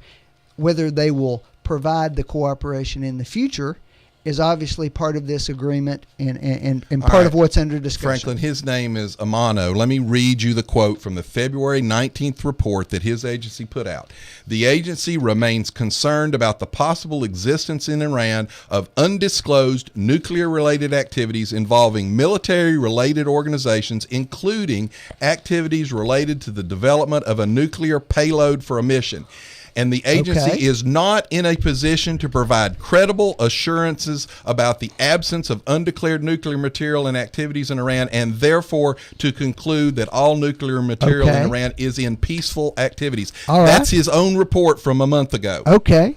Whether they will provide the cooperation in the future is obviously part of this agreement and part of what's under discussion. Franklin, his name is Amano. Let me read you the quote from the February 19th report that his agency put out. The agency remains concerned about the possible existence in Iran of undisclosed nuclear-related activities involving military-related organizations, including activities related to the development of a nuclear payload for a mission. And the agency is not in a position to provide credible assurances about the absence of undeclared nuclear material and activities in Iran, and therefore to conclude that all nuclear material in Iran is in peaceful activities. That's his own report from a month ago. Okay.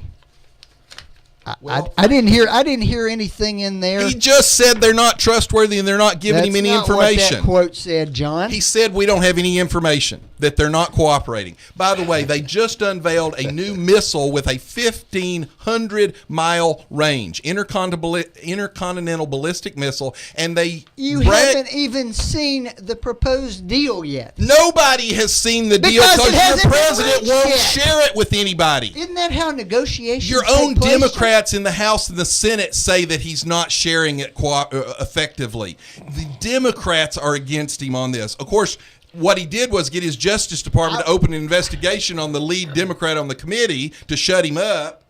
I didn't hear anything in there. He just said they're not trustworthy and they're not giving him any information. That's not what that quote said, John. He said we don't have any information, that they're not cooperating. By the way, they just unveiled a new missile with a 1,500-mile range, intercontinental ballistic missile, and You haven't even seen the proposed deal yet. Nobody has seen the deal because your president won't yet. share it with anybody. Isn't that how negotiations Your take own place? Democrats in the House and the Senate say that he's not sharing it effectively. The Democrats are against him on this. Of course, what he did was get his Justice Department to open an investigation on the lead Democrat on the committee to shut him up.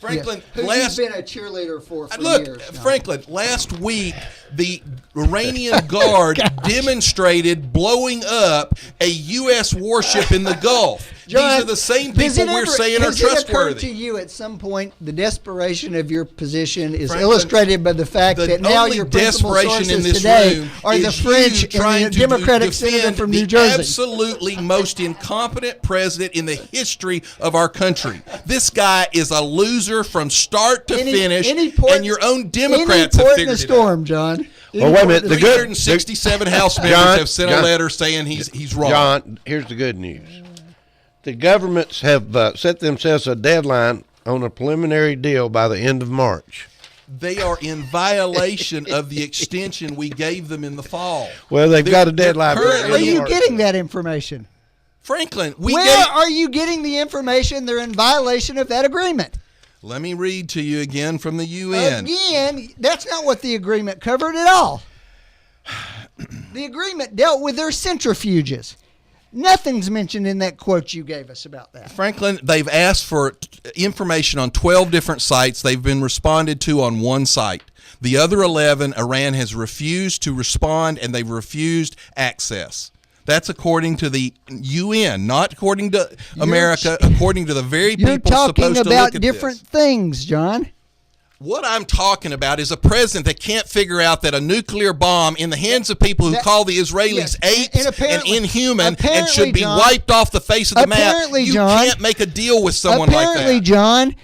Franklin, who's been a cheerleader for look, years. Franklin, last week the Iranian Guard demonstrated blowing up a U.S. warship in the Gulf. John, these are the same people we're saying are Has it occurred trustworthy. to you at some point the desperation of your position is illustrated by the fact that now your principal sources today are the French and the Democratic senator from New Jersey? Absolutely most incompetent president in the history of our country. This guy is a loser from start to finish, and your own Democrats have figured it out. John. Well, wait a minute. The 367 House members have sent a letter saying he's wrong. John, here's the good news. The governments have set themselves a deadline on a preliminary deal by the end of March. They are in violation of the extension we gave them in the fall. Well, they've got a deadline. Where are you getting that information? Franklin, where are you getting the information they're in violation of that agreement? Let me read to you again from the UN. Again, that's not what the agreement covered at all. The agreement dealt with their centrifuges. Nothing's mentioned in that quote you gave us about that. Franklin, they've asked for information on 12 different sites. They've been responded to on one site. The other 11, Iran has refused to respond, and they've refused access. That's according to the UN, not according to America, according to the very people supposed to look at this. You're talking about different things, John. What I'm talking about is a president that can't figure out that a nuclear bomb in the hands of people who call the Israelis apes and inhuman and should be wiped off the face of the map. You can't make a deal with someone like that. Apparently, John,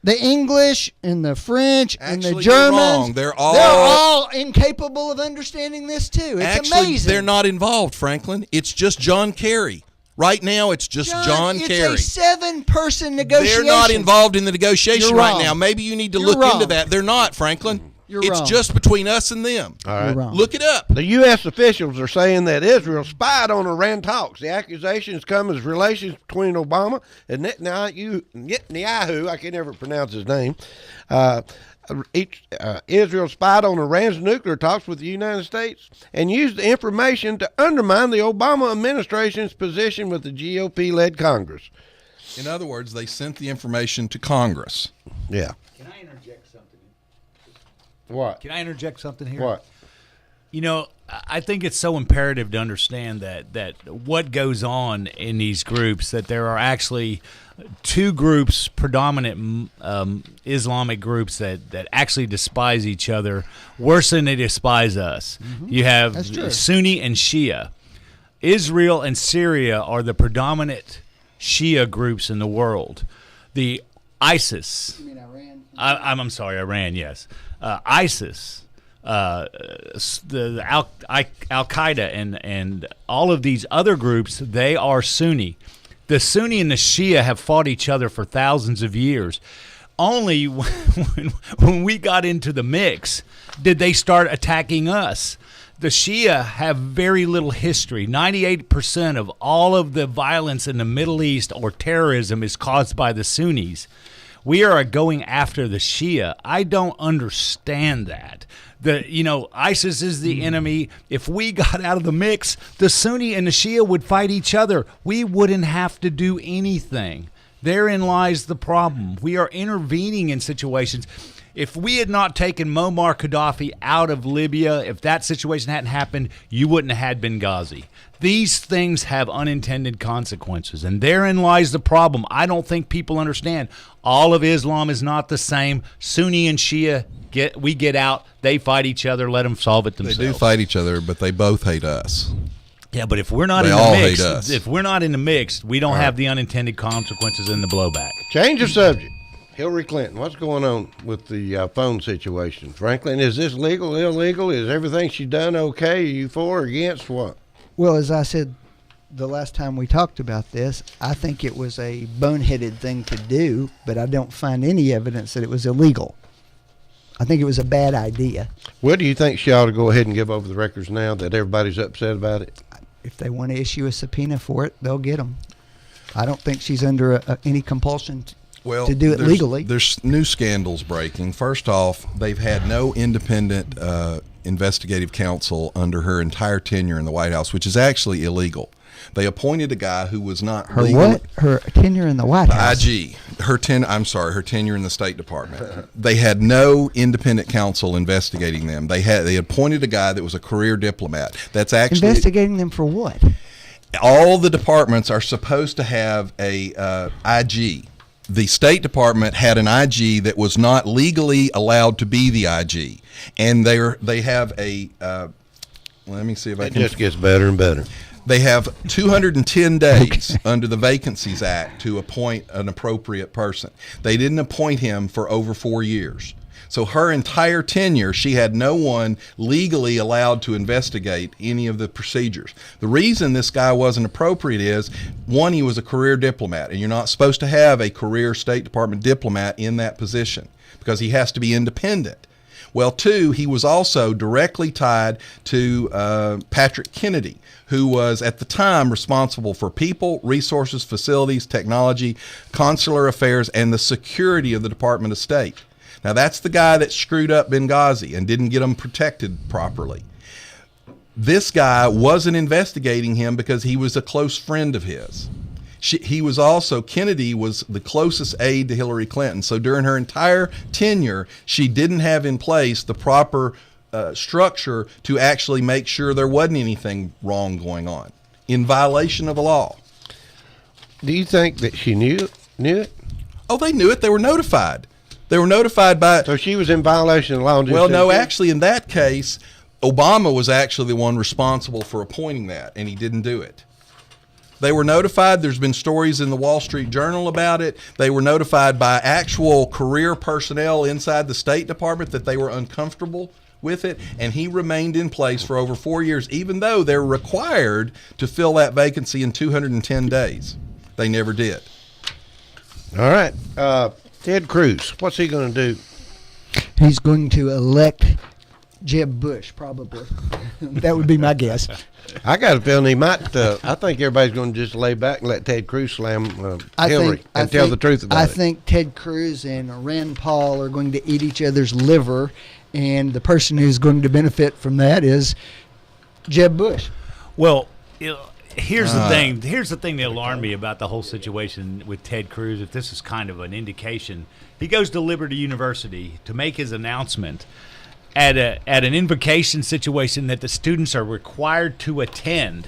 the English and the French and the Germans, they're all incapable of understanding this too. It's amazing. They're not involved, Franklin. It's just John Kerry. Right now, it's just John Kerry. It's a 7-person negotiation. They're not involved in the negotiation You're right wrong. now. Maybe you need to You're look wrong. into that. They're not, Franklin. You're it's wrong. just between us and them. All right. Look it up. The U.S. officials are saying that Israel spied on Iran talks. The accusations come as relations between Obama and Netanyahu, I can never pronounce his name, Israel spied on Iran's nuclear talks with the United States and used the information to undermine the Obama administration's position with the GOP-led Congress. In other words, they sent the information to Congress. Yeah. Can I interject something? What? Can I interject something here? What? You know, I think it's so imperative to understand that what goes on in these groups, that there are actually two groups, predominant Islamic groups that actually despise each other worse than they despise us. Mm-hmm. You have Sunni and Shia. Israel and Syria are the predominant Shia groups in the world. The ISIS. You mean Iran? I'm sorry, Iran, yes. ISIS. The Al-Qaeda and all of these other groups, they are Sunni. The Sunni and the Shia have fought each other for thousands of years. Only when we got into the mix did they start attacking us. The Shia have very little history. 98% of all of the violence in the Middle East or terrorism is caused by the Sunnis. We are going after the Shia. I don't understand that. ISIS is the enemy. If we got out of the mix, the Sunni and the Shia would fight each other. We wouldn't have to do anything. Therein lies the problem. We are intervening in situations. If we had not taken Muammar Gaddafi out of Libya, if that situation hadn't happened, you wouldn't have had Benghazi. These things have unintended consequences, and therein lies the problem. I don't think people understand. All of Islam is not the same. Sunni and Shia, we get out, they fight each other, let them solve it themselves. They do fight each other, but they both hate us. Yeah, but if we're not in the mix, we don't have the unintended consequences and the blowback. Change the subject. Hillary Clinton, what's going on with the phone situation? Franklin, is this legal, illegal? Is everything she's done okay? Are you for or against what? Well, as I said the last time we talked about this, I think it was a boneheaded thing to do, but I don't find any evidence that it was illegal. I think it was a bad idea. Well, do you think she ought to go ahead and give over the records now that everybody's upset about it? If they want to issue a subpoena for it, they'll get them. I don't think she's under any compulsion to do it legally. There's new scandals breaking. First off, they've had no independent investigative counsel under her entire tenure in the White House, which is actually illegal. They appointed a guy who was not her legal. What? Her tenure in the White House. IG. Her tenure in the State Department. They had no independent counsel investigating them. They appointed a guy that was a career diplomat. That's actually investigating them for what? All the departments are supposed to have a IG. The State Department had an IG that was not legally allowed to be the IG, and they have a. Let me see if I can. It just gets better and better. They have 210 days under the Vacancies Act to appoint an appropriate person. They didn't appoint him for over 4 years. So her entire tenure, she had no one legally allowed to investigate any of the procedures. The reason this guy wasn't appropriate is, one, he was a career diplomat, and you're not supposed to have a career State Department diplomat in that position because he has to be independent. Well, two, he was also directly tied to Patrick Kennedy, who was at the time responsible for people, resources, facilities, technology, consular affairs, and the security of the Department of State. Now, that's the guy that screwed up Benghazi and didn't get them protected properly. This guy wasn't investigating him because he was a close friend of his. Kennedy was the closest aide to Hillary Clinton. So during her entire tenure, she didn't have in place the proper structure to actually make sure there wasn't anything wrong going on in violation of the law. Do you think that she knew it? Oh, they knew it. They were notified. They were notified by... So she was in violation of the law? Well, no, actually, in that case, Obama was actually the one responsible for appointing that, and he didn't do it. They were notified. There's been stories in the Wall Street Journal about it. They were notified by actual career personnel inside the State Department that they were uncomfortable with it, and he remained in place for over 4 years, even though they're required to fill that vacancy in 210 days. They never did. All right. Ted Cruz, what's he going to do? He's going to elect Jeb Bush, probably. That would be my guess. I got a feeling he might. I think everybody's going to just lay back and let Ted Cruz slam Hillary and tell the truth about it. I think Ted Cruz and Rand Paul are going to eat each other's liver, and the person who's going to benefit from that is Jeb Bush. Well, here's the thing. Here's the thing that alarmed me about the whole situation with Ted Cruz. If this is kind of an indication, he goes to Liberty University to make his announcement at an invocation situation that the students are required to attend.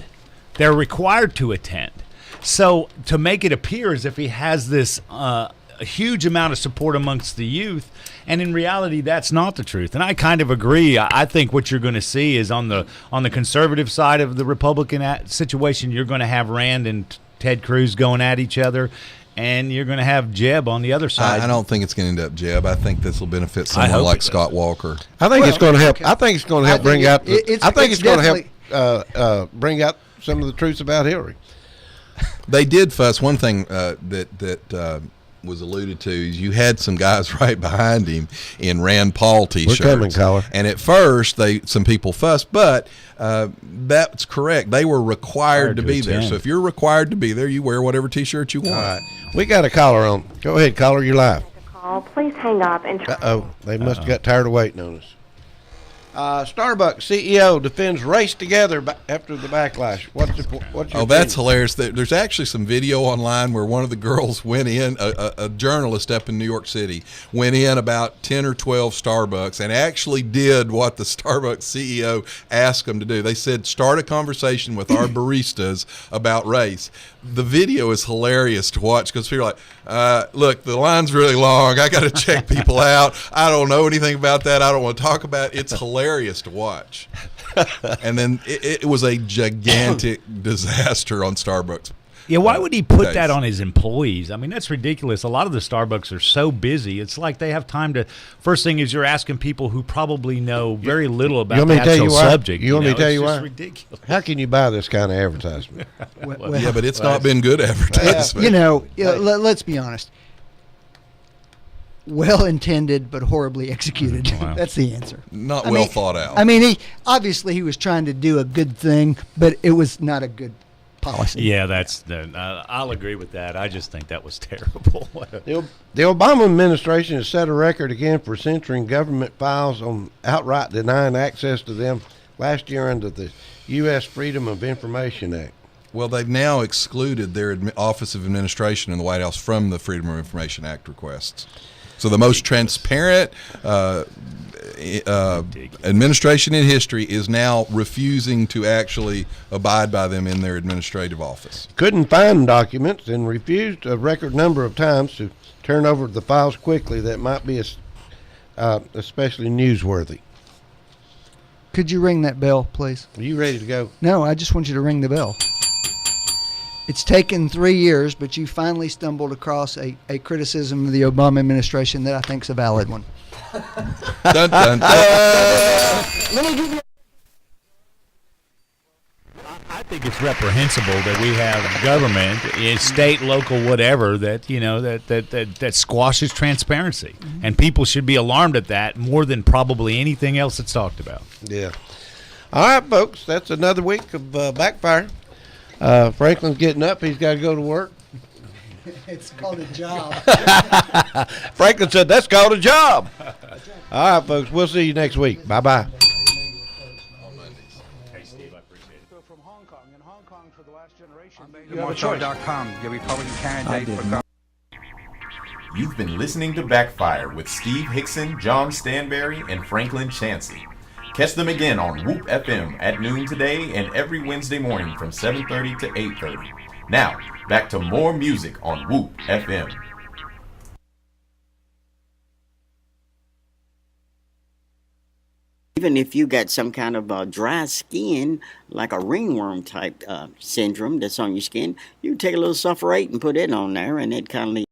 They're required to attend. So to make it appear as if he has this a huge amount of support amongst the youth, and in reality that's not the truth. And I kind of agree. I think what you're going to see is on the conservative side of the Republican situation, you're going to have Rand and Ted Cruz going at each other, and you're going to have Jeb on the other side. I don't think it's going to end up Jeb. I think this will benefit someone like Scott Walker. I think it's going to help. I think it's going to help bring out. I think it's going to help bring out some of the truths about Hillary. They did fuss. One thing that was alluded to is you had some guys right behind him in Rand Paul T-shirts. We're coming, caller. And at first, some people fussed, but that's correct. They were required to be there. So if you're required to be there, you wear whatever T-shirt you want. All right. We got a caller on. Go ahead, caller. You're live. Please hang up and try. Uh-oh. They must have got tired of waiting on us. Starbucks CEO defends race together after the backlash. What's your opinion? That's hilarious. There's actually some video online where one of the girls went in, a journalist up in New York City, went in about 10 or 12 Starbucks and actually did what the Starbucks CEO asked them to do. They said, start a conversation with our baristas about race. The video is hilarious to watch because people are like, look, the line's really long. I got to check people out. I don't know anything about that. I don't want to talk about it. It's hilarious to watch. And then it was a gigantic disaster on Starbucks. Yeah, why would he put days. that on his employees? I mean, that's ridiculous. A lot of the Starbucks are so busy. It's like they have time to. First thing is you're asking people who probably know very little about the actual subject. You want me to tell you why? It's ridiculous. How can you buy this kind of advertisement? Yeah, but it's not been good advertisement. You know, let's be honest. Well intended, but horribly executed. Wow. That's the answer. Not well thought out. I mean, he was trying to do a good thing, but it was not a good policy. Yeah, I'll agree with that. I just think that was terrible. The Obama administration has set a record again for censoring government files on outright denying access to them last year under the U.S. Freedom of Information Act. Well, they've now excluded their Office of Administration in the White House from the Freedom of Information Act requests. So the most transparent administration in history is now refusing to actually abide by them in their administrative office. Couldn't find documents and refused a record number of times to turn over the files quickly that might be especially newsworthy. Could you ring that bell, please? Are you ready to go? No, I just want you to ring the bell. It's taken 3 years, but you finally stumbled across a criticism of the Obama administration that I think is a valid one. Dun, dun, dun. Let me give you. I think it's reprehensible that we have government, state, local, whatever, that squashes transparency, and people should be alarmed at that more than probably anything else that's talked about. Yeah. All right, folks, that's another week of Backfire. Franklin's getting up. He's got to go to work. It's called a job. Franklin said, that's called a job. All right, folks, we'll see you next week. Bye-bye. Marshall.com, the Republican candidate for You've been listening to Backfire with Steve Hickson, John Stanberry, and Franklin Chansey. Catch them again on Whoop FM at noon today and every Wednesday morning from 7:30 to 8:30. Now, back to more music on Whoop FM. Even if you got some kind of dry skin, like a ringworm type syndrome that's on your skin, you take a little sulfurate and put it on there, and it kind of